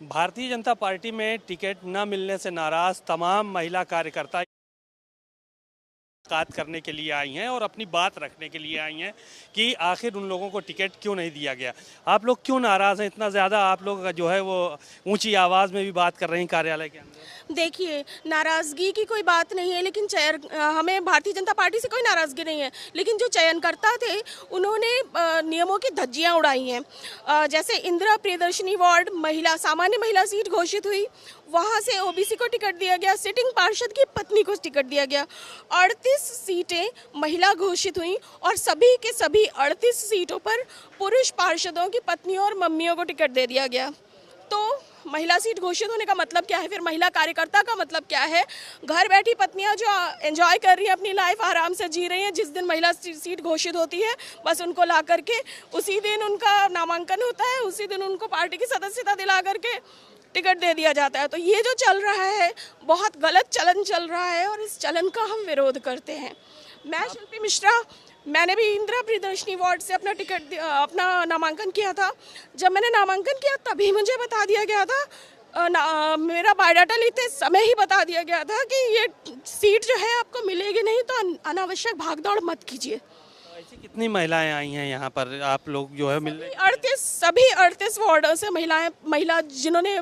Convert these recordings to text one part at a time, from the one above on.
Bharatiya Janata party में ticket न मिलने से नाराज तमाम महिला कार्यकर्ता मुलाकात करने के लिए आई हैं और अपनी बात रखने के लिए आई हैं कि आखिर उन लोगों को टिकट क्यों नहीं दिया गया। आप लोग क्यों नाराज़ हैं इतना ज़्यादा? आप लोग जो है वो ऊंची आवाज़ में भी बात कर रहे हैं कार्यालय के अंदर। देखिए, नाराज़गी की कोई बात नहीं है, लेकिन हमें भारतीय जनता पार्टी से कोई नाराज़गी नहीं है, लेकिन जो चयनकर्ता थे उन्होंने नियमों की धज्जियां उड़ाई हैं। जैसे इंदिरा प्रियदर्शनी वार्ड महिला सामान्य महिला सीट घोषित हुई, वहाँ से ओबीसी को टिकट दिया गया, सिटिंग पार्षद की पत्नी को टिकट दिया गया। 38 सीटें महिला घोषित हुई और सभी के सभी 38 सीटों पर पुरुष पार्षदों की पत्नियों और मम्मियों को टिकट दे दिया गया। तो महिला सीट घोषित होने का मतलब क्या है? फिर महिला कार्यकर्ता का मतलब क्या है? घर बैठी पत्नियां जो एंजॉय कर रही हैं, अपनी लाइफ आराम से जी रही हैं, जिस दिन महिला सीट घोषित होती है बस उनको ला करके उसी दिन उनका नामांकन होता है, उसी दिन उनको पार्टी की सदस्यता दिला करके टिकट दे दिया जाता है। तो ये जो चल रहा है बहुत गलत चलन चल रहा है और इस चलन का हम विरोध करते हैं। मैं शिल्पी मिश्रा, मैंने भी इंदिरा प्रियदर्शनी वार्ड से अपना नामांकन किया था। जब मैंने नामांकन किया तभी मुझे बता दिया गया था, मेरा बायोडाटा लेते समय ही बता दिया गया था कि ये सीट जो है आपको मिलेगी नहीं, तो अनावश्यक भागदौड़ मत कीजिए। ऐसी कितनी महिलाएं आई हैं यहाँ पर आप लोग जो है मिलने? सभी 38 वार्डों से महिला जिन्होंने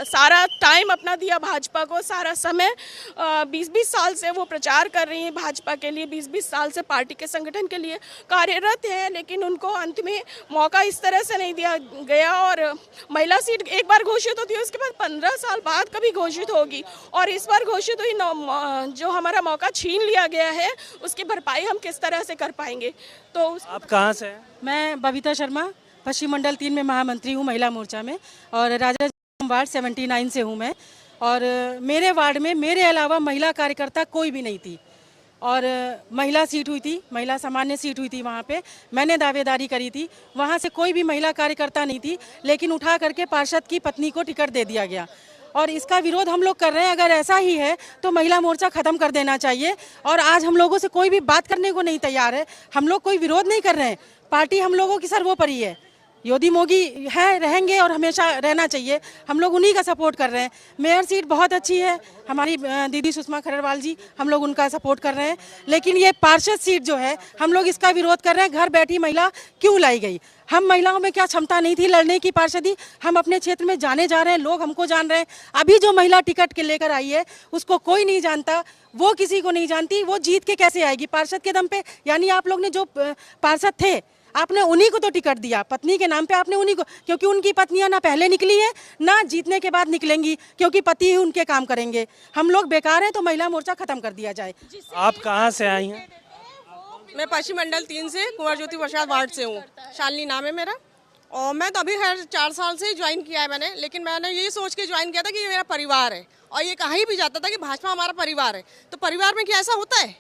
सारा टाइम अपना दिया भाजपा को, सारा समय 20-20 साल से वो प्रचार कर रही हैं भाजपा के लिए, 20-20 साल से पार्टी के संगठन के लिए कार्यरत हैं, लेकिन उनको अंत में मौका इस तरह से नहीं दिया गया। और महिला सीट एक बार घोषित होती है, उसके बाद 15 साल बाद कभी घोषित होगी, और इस बार घोषित हुई जो हमारा मौका छीन लिया गया है उसकी भरपाई हम किस तरह से कर पाएंगे। तो आप कहाँ से हैं? मैं बबीता शर्मा, पश्चिम मंडल 3 में महामंत्री हूँ महिला मोर्चा में, और राजा वार्ड 79 से हूँ मैं। और मेरे वार्ड में मेरे अलावा महिला कार्यकर्ता कोई भी नहीं थी, और महिला सीट हुई थी, महिला सामान्य सीट हुई थी, वहाँ पे मैंने दावेदारी करी थी, वहाँ से कोई भी महिला कार्यकर्ता नहीं थी, लेकिन उठा करके पार्षद की पत्नी को टिकट दे दिया गया। और इसका विरोध हम लोग कर रहे हैं। अगर ऐसा ही है तो महिला मोर्चा खत्म कर देना चाहिए। और आज हम लोगों से कोई भी बात करने को नहीं तैयार है, हम लोग कोई विरोध नहीं कर रहे हैं, पार्टी हम लोगों की सर्वोपरि है। योगी मोदी है, रहेंगे और हमेशा रहना चाहिए, हम लोग उन्हीं का सपोर्ट कर रहे हैं। मेयर सीट बहुत अच्छी है, हमारी दीदी सुषमा खरड़वाल जी, हम लोग उनका सपोर्ट कर रहे हैं। लेकिन ये पार्षद सीट जो है हम लोग इसका विरोध कर रहे हैं। घर बैठी महिला क्यों लाई गई? हम महिलाओं में क्या क्षमता नहीं थी लड़ने की पार्षदी? हम अपने क्षेत्र में जाने जा रहे हैं, लोग हमको जान रहे हैं। अभी जो महिला टिकट के लेकर आई है उसको कोई नहीं जानता, वो किसी को नहीं जानती, वो जीत के कैसे आएगी पार्षद के दम पे? यानी आप लोग ने जो पार्षद थे आपने उन्हीं को तो टिकट दिया, पत्नी के नाम पे आपने उन्हीं को, क्योंकि उनकी पत्नियां ना पहले निकली है ना जीतने के बाद निकलेंगी, क्योंकि पति ही उनके काम करेंगे। हम लोग बेकार हैं, तो महिला मोर्चा खत्म कर दिया जाए। आप कहाँ से आई हैं? मैं पश्चिम मंडल 3 से कुंवर ज्योति प्रसाद वार्ड से हूँ, शालिनी नाम है मेरा। और मैं तो अभी खैर 4 साल से ज्वाइन किया है मैंने, लेकिन मैंने ये सोच के ज्वाइन किया था कि ये मेरा परिवार है, और ये कहीं भी जाता था कि भाजपा हमारा परिवार है। तो परिवार में क्या ऐसा होता है?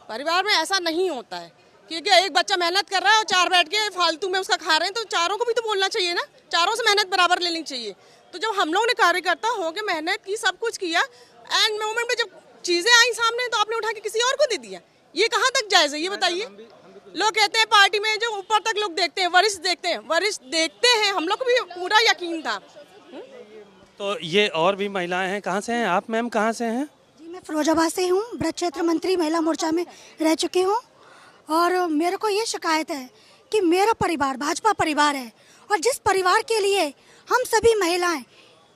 परिवार में ऐसा नहीं होता है, क्योंकि एक बच्चा मेहनत कर रहा है और 4 बैठ के फालतू में उसका खा रहे हैं, तो चारों को भी तो बोलना चाहिए ना, चारों से मेहनत बराबर लेनी चाहिए। तो जब हम लोग ने कार्यकर्ता हो के मेहनत की, सब कुछ किया, एंड मोमेंट में जब चीजें आई सामने तो आपने उठा के किसी और को दे दिया, ये कहाँ तक जायज है ये बताइए? लोग कहते हैं पार्टी में जो ऊपर तक लोग देखते हैं, वरिष्ठ देखते हैं, हम लोग को भी पूरा यकीन था। तो ये और भी महिलाएं हैं, कहाँ से हैं आप मैम? कहाँ से हैं? जी, मैं फिरोजाबाद से हूँ, ब्रज क्षेत्र मंत्री महिला मोर्चा में रह चुकी हूँ। और मेरे को ये शिकायत है कि मेरा परिवार भाजपा परिवार है, और जिस परिवार के लिए हम सभी महिलाएं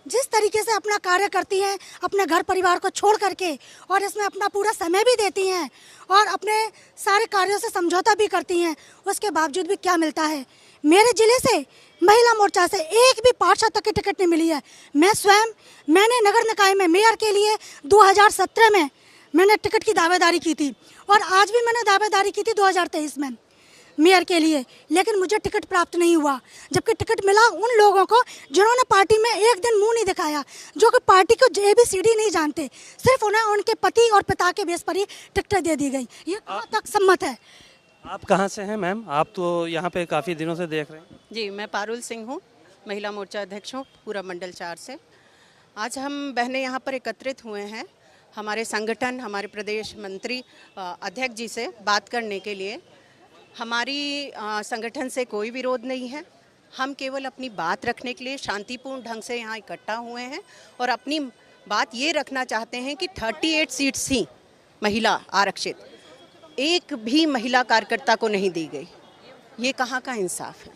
जिस तरीके से अपना कार्य करती हैं, अपने घर परिवार को छोड़ करके, और इसमें अपना पूरा समय भी देती हैं और अपने सारे कार्यों से समझौता भी करती हैं, उसके बावजूद भी क्या मिलता है? मेरे जिले से महिला मोर्चा से एक भी पार्षद तक की टिकट नहीं मिली है। मैंने नगर निकाय में मेयर के लिए 2017 में मैंने टिकट की दावेदारी की थी, और आज भी मैंने दावेदारी की थी 2023 में मेयर के लिए, लेकिन मुझे टिकट प्राप्त नहीं हुआ। जबकि टिकट मिला उन लोगों को जिन्होंने पार्टी में एक दिन मुंह नहीं दिखाया, जो कि पार्टी को ABCD नहीं जानते, सिर्फ उन्हें उनके पति और पिता के बेस पर ही टिकट दे दी गई। ये कहाँ तक सम्मत है? आप कहाँ से हैं मैम? आप तो यहाँ पे काफ़ी दिनों से देख रहे हैं। जी, मैं पारुल सिंह हूँ, महिला मोर्चा अध्यक्ष हूँ पूरा मंडल 4 से। आज हम बहनें यहाँ पर एकत्रित हुए हैं हमारे संगठन, हमारे प्रदेश मंत्री अध्यक्ष जी से बात करने के लिए। हमारी संगठन से कोई विरोध नहीं है, हम केवल अपनी बात रखने के लिए शांतिपूर्ण ढंग से यहाँ इकट्ठा हुए हैं और अपनी बात ये रखना चाहते हैं कि 38 सीट्स थी महिला आरक्षित, एक भी महिला कार्यकर्ता को नहीं दी गई। ये कहाँ का इंसाफ है?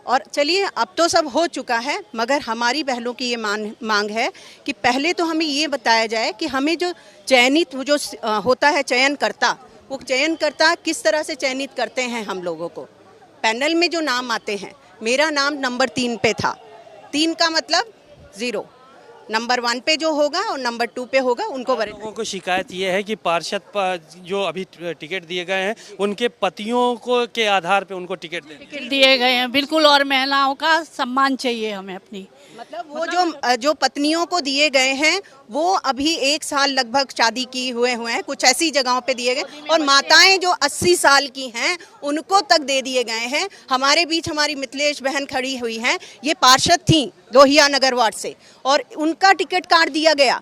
और चलिए अब तो सब हो चुका है, मगर हमारी बहनों की ये मांग है कि पहले तो हमें ये बताया जाए कि हमें जो चयनित जो होता है चयनकर्ता, वो चयनकर्ता किस तरह से चयनित करते हैं हम लोगों को। पैनल में जो नाम आते हैं, मेरा नाम नंबर 3 पे था। 3 का मतलब 0, नंबर 1 पे जो होगा और नंबर 2 पे होगा उनको वरिष्ठ। लोगों को शिकायत ये है कि पार्षद जो अभी टिकट दिए गए हैं उनके पतियों को के आधार पे उनको टिकट दिए गए हैं, बिल्कुल। और महिलाओं का सम्मान चाहिए हमें अपनी, मतलब वो जो पत्नियों को दिए गए हैं वो अभी 1 साल लगभग शादी की हुए हैं, कुछ ऐसी जगहों पे दिए गए, और माताएं जो 80 साल की हैं उनको तक दे दिए गए हैं। हमारे बीच हमारी मिथिलेश बहन खड़ी हुई हैं, ये पार्षद थी लोहिया नगर वार्ड से और उनका टिकट काट दिया गया।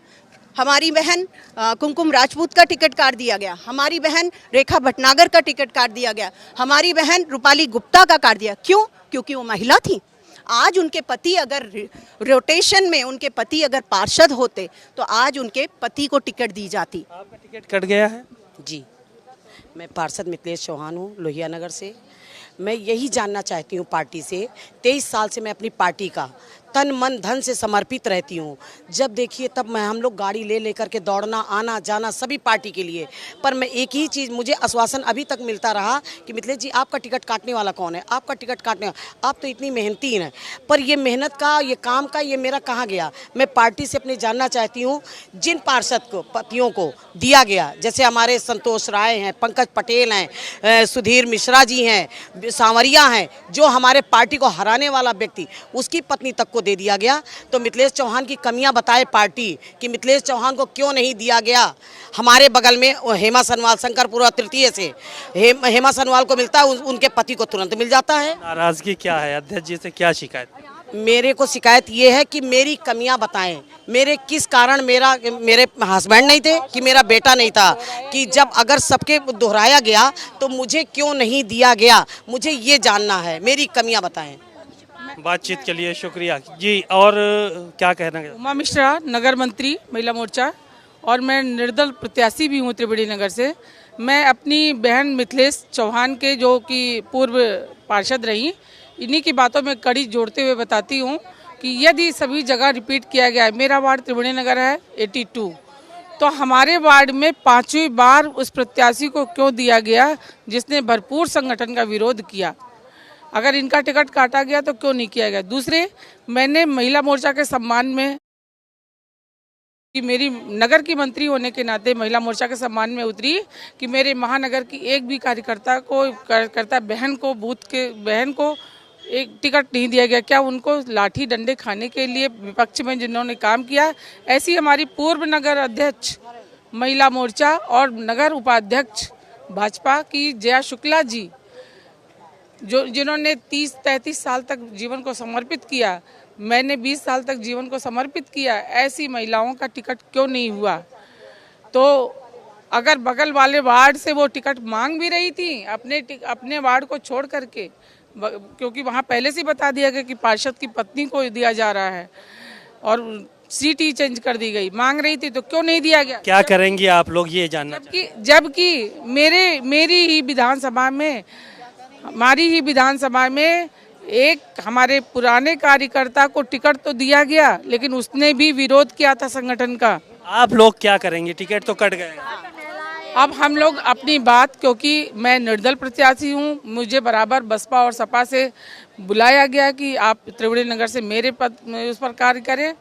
हमारी बहन कुमकुम राजपूत का टिकट काट दिया गया, हमारी बहन रेखा भटनागर का टिकट काट दिया गया, हमारी बहन रूपाली गुप्ता का काट दिया। क्यों? क्योंकि वो महिला थी। आज उनके पति अगर रोटेशन में उनके पति अगर पार्षद होते तो आज उनके पति को टिकट दी जाती। आपका टिकट कट गया है? जी, मैं पार्षद मिथिलेश चौहान हूँ लोहिया नगर से। मैं यही जानना चाहती हूँ पार्टी से, 23 साल से मैं अपनी पार्टी का तन मन धन से समर्पित रहती हूँ। जब देखिए तब हम लोग गाड़ी ले लेकर के दौड़ना आना जाना सभी पार्टी के लिए, पर मैं एक ही चीज़, मुझे आश्वासन अभी तक मिलता रहा कि मिथिलेश जी आपका टिकट काटने वाला कौन है, आपका टिकट काटने वाला, आप तो इतनी मेहनती हैं, पर ये मेहनत का, ये काम का, ये मेरा कहाँ गया। मैं पार्टी से अपने जानना चाहती हूँ, जिन पार्षद को पतियों को दिया गया, जैसे हमारे संतोष राय हैं, पंकज पटेल हैं, सुधीर मिश्रा जी हैं, सांवरिया हैं, जो हमारे पार्टी को हराने वाला व्यक्ति, उसकी पत्नी तक दे दिया गया, तो मिथिलेश चौहान की कमियां बताए पार्टी कि मिथिलेश चौहान को क्यों नहीं दिया गया। हमारे बगल में हेमा सनवाल, शंकरपुरा तृतीय से हेमा सनवाल को मिलता है, उनके पति को तुरंत मिल जाता है। नाराजगी क्या है? अध्यक्ष जी से क्या शिकायत? मेरे को शिकायत ये है कि मेरी कमियां बताएं, मेरे किस कारण मेरे हस्बैंड नहीं थे कि मेरा बेटा नहीं था, कि जब अगर सबके दोहराया गया तो मुझे क्यों नहीं दिया गया, मुझे ये जानना है, मेरी कमियां बताएं। बातचीत के लिए शुक्रिया जी। और क्या कहना है? उमा मिश्रा, नगर मंत्री महिला मोर्चा, और मैं निर्दल प्रत्याशी भी हूँ त्रिवेणी नगर से। मैं अपनी बहन मिथिलेश चौहान के, जो कि पूर्व पार्षद रही, इन्हीं की बातों में कड़ी जोड़ते हुए बताती हूँ कि यदि सभी जगह रिपीट किया गया है, मेरा वार्ड त्रिवेणी नगर है 82, तो हमारे वार्ड में 5वीं बार उस प्रत्याशी को क्यों दिया गया जिसने भरपूर संगठन का विरोध किया। अगर इनका टिकट काटा गया तो क्यों नहीं किया गया। दूसरे, मैंने महिला मोर्चा के सम्मान में, कि मेरी नगर की मंत्री होने के नाते महिला मोर्चा के सम्मान में उतरी कि मेरे महानगर की एक भी कार्यकर्ता बहन को, बूथ के बहन को एक टिकट नहीं दिया गया। क्या उनको लाठी डंडे खाने के लिए विपक्ष में जिन्होंने काम किया। ऐसी हमारी पूर्व नगर अध्यक्ष महिला मोर्चा और नगर उपाध्यक्ष भाजपा की जया शुक्ला जी, जिन्होंने 30-33 साल तक जीवन को समर्पित किया, मैंने 20 साल तक जीवन को समर्पित किया, ऐसी महिलाओं का टिकट क्यों नहीं हुआ। तो अगर बगल वाले वार्ड से वो टिकट मांग भी रही थी अपने वार्ड को छोड़ करके, क्योंकि वहाँ पहले से बता दिया गया कि पार्षद की पत्नी को दिया जा रहा है और सीट ही चेंज कर दी गई, मांग रही थी तो क्यों नहीं दिया गया। क्या करेंगे आप लोग ये जानना? जबकि हमारी ही विधानसभा में एक हमारे पुराने कार्यकर्ता को टिकट तो दिया गया, लेकिन उसने भी विरोध किया था संगठन का। आप लोग क्या करेंगे? टिकट तो कट गए। अब हम लोग अपनी बात, क्योंकि मैं निर्दल प्रत्याशी हूँ, मुझे बराबर बसपा और सपा से बुलाया गया कि आप त्रिवेणी नगर से मेरे पद में उस पर कार्य करें,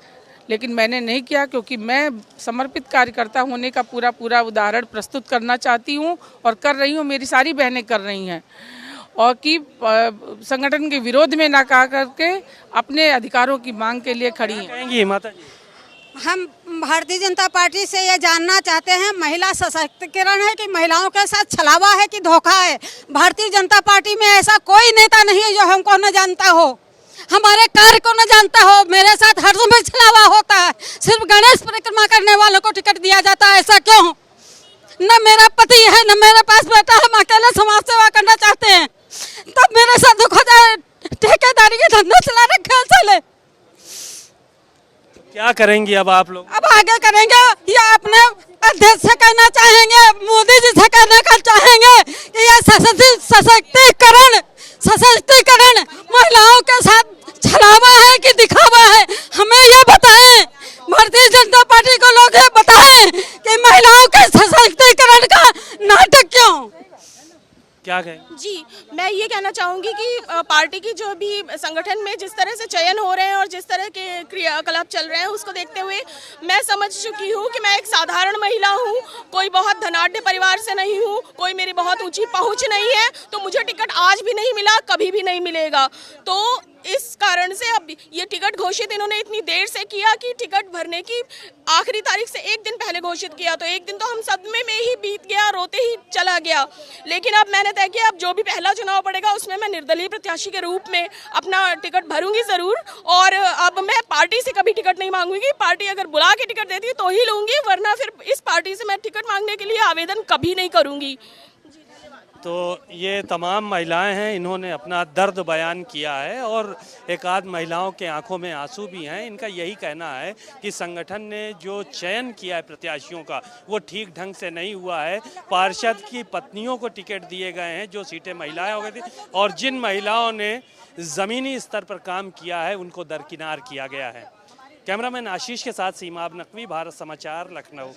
लेकिन मैंने नहीं किया, क्योंकि मैं समर्पित कार्यकर्ता होने का पूरा उदाहरण प्रस्तुत करना चाहती हूँ और कर रही हूँ, मेरी सारी बहनें कर रही हैं, और कि संगठन के विरोध में ना कहा करके अपने अधिकारों की मांग के लिए खड़ी हैं। माता जी, हम भारतीय जनता पार्टी से ये जानना चाहते हैं, महिला सशक्तिकरण है कि महिलाओं के साथ छलावा है कि धोखा है। भारतीय जनता पार्टी में ऐसा कोई नेता नहीं है जो हमको न जानता हो, हमारे कार्य को न जानता हो। मेरे साथ हर समय छलावा होता है, सिर्फ गणेश परिक्रमा करने वालों को टिकट दिया जाता है। ऐसा क्यों? न मेरा पति है, न मेरे पास बेटा है, हम अकेले समाज सेवा करना चाहते हैं, तब मेरे साथ दुख हो जाए ठेकेदारी का धंधा चला रखा चले। क्या करेंगी अब आप लोग? अब आगे करेंगे या अपने अध्यक्ष से कहना चाहेंगे, मोदी जी से कहना चाहेंगे कि यह सशक्तिकरण महिलाओं के साथ छलावा है कि दिखावा है, हमें ये बताएं। भारतीय जनता पार्टी को लोग ये बताएं कि महिलाओं के सशक्तिकरण का नाटक क्यों? क्या कहेंगे? जी, मैं ये कहना चाहूँगी कि पार्टी की जो भी संगठन में जिस तरह से चयन हो रहे हैं और जिस तरह के क्रियाकलाप चल रहे हैं उसको देखते हुए मैं समझ चुकी हूँ कि मैं एक साधारण महिला हूँ, कोई बहुत धनाढ्य परिवार से नहीं हूँ, कोई मेरी बहुत ऊंची पहुँच नहीं है, तो मुझे टिकट आज भी नहीं मिला, कभी भी नहीं मिलेगा। तो इस कारण से अब ये टिकट घोषित इन्होंने इतनी देर से किया कि टिकट भरने की आखिरी तारीख से एक दिन पहले घोषित किया, तो एक दिन तो हम सदमे में ही बीत गया, रोते ही चला गया। लेकिन अब मैंने तय किया अब जो भी पहला चुनाव पड़ेगा उसमें मैं निर्दलीय प्रत्याशी के रूप में अपना टिकट भरूंगी ज़रूर। और अब मैं पार्टी से कभी टिकट नहीं मांगूंगी, पार्टी अगर बुला के टिकट देती है तो ही लूंगी, वरना फिर इस पार्टी से मैं टिकट मांगने के लिए आवेदन कभी नहीं करूंगी। तो ये तमाम महिलाएं हैं, इन्होंने अपना दर्द बयान किया है और एक आध महिलाओं के आंखों में आंसू भी हैं। इनका यही कहना है कि संगठन ने जो चयन किया है प्रत्याशियों का वो ठीक ढंग से नहीं हुआ है। पार्षद की पत्नियों को टिकट दिए गए हैं जो सीटें महिलाएं हो गई थी, और जिन महिलाओं ने ज़मीनी स्तर पर काम किया है उनको दरकिनार किया गया है। कैमरामैन आशीष के साथ सीमा नकवी, भारत समाचार, लखनऊ।